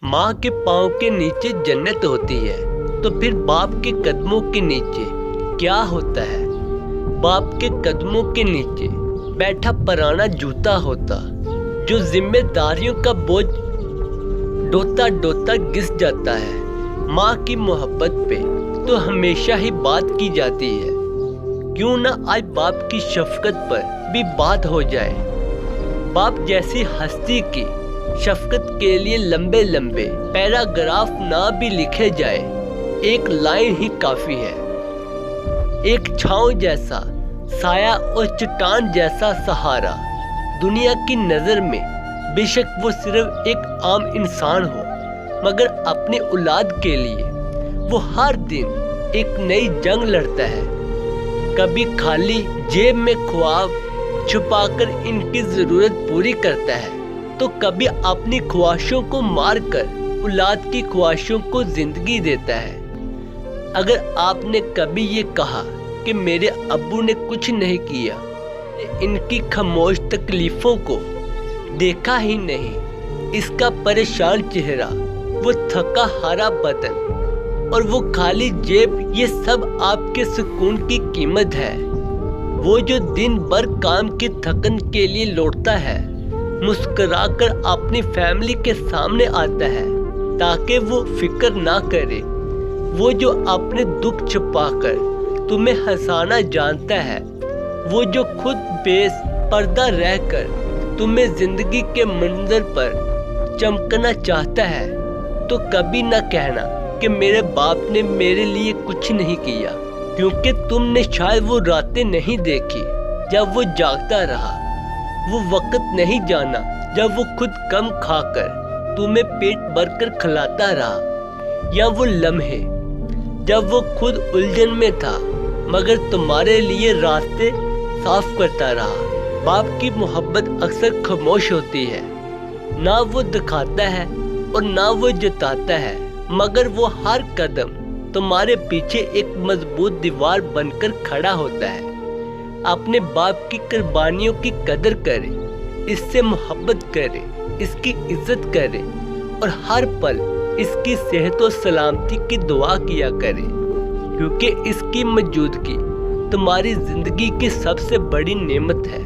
माँ के पाँव के नीचे जन्नत होती है, तो फिर बाप के कदमों के नीचे क्या होता है? बाप के कदमों के नीचे बैठा पुराना जूता होता, जो जिम्मेदारियों का बोझ ढोता ढोता घिस जाता है। माँ की मोहब्बत पे तो हमेशा ही बात की जाती है, क्यों ना आज बाप की शफकत पर भी बात हो जाए। बाप जैसी हस्ती की शफकत के लिए लंबे लंबे पैराग्राफ ना भी लिखे जाए, एक लाइन ही काफी है। एक छांव जैसा साया और चट्टान जैसा सहारा। दुनिया की नजर में बेशक वो सिर्फ एक आम इंसान हो, मगर अपनी औलाद के लिए वो हर दिन एक नई जंग लड़ता है। कभी खाली जेब में ख्वाब छुपाकर इनकी जरूरत पूरी करता है, तो कभी अपनी ख्वाहिशों को मारकर औलाद की ख्वाहिशों को जिंदगी देता है। अगर आपने कभी ये कहा कि मेरे अब्बू ने कुछ नहीं किया, इनकी खामोश तकलीफों को देखा ही नहीं, इसका परेशान चेहरा, वो थका हारा बदन और वो खाली जेब, ये सब आपके सुकून की कीमत है। वो जो दिन भर काम की थकन के लिए लौटता है, मुस्कुराकर अपनी फैमिली के सामने आता है ताकि वो फिक्र ना करे। वो जो अपने दुख छुपाकर तुम्हें हंसाना जानता है, वो जो खुद बेपर्दा रहकर तुम्हें जिंदगी के मंजर पर चमकना चाहता है, तो कभी ना कहना कि मेरे बाप ने मेरे लिए कुछ नहीं किया, क्योंकि तुमने शायद वो रातें नहीं देखी जब वो जागता रहा, वो वक्त नहीं जाना जब वो खुद कम खाकर तुम्हें पेट भरकर खिलाता रहा, या वो लम्हे जब वो खुद उलझन में था मगर तुम्हारे लिए रास्ते साफ करता रहा। बाप की मोहब्बत अक्सर खामोश होती है, ना वो दिखाता है और ना वो जताता है, मगर वो हर कदम तुम्हारे पीछे एक मजबूत दीवार बनकर खड़ा होता है। अपने बाप की कुर्बानियों की कदर करें, इससे मोहब्बत करें, इसकी इज्जत करें और हर पल इसकी सेहत और सलामती की दुआ किया करें, क्योंकि इसकी मौजूदगी तुम्हारी जिंदगी की सबसे बड़ी नेमत है।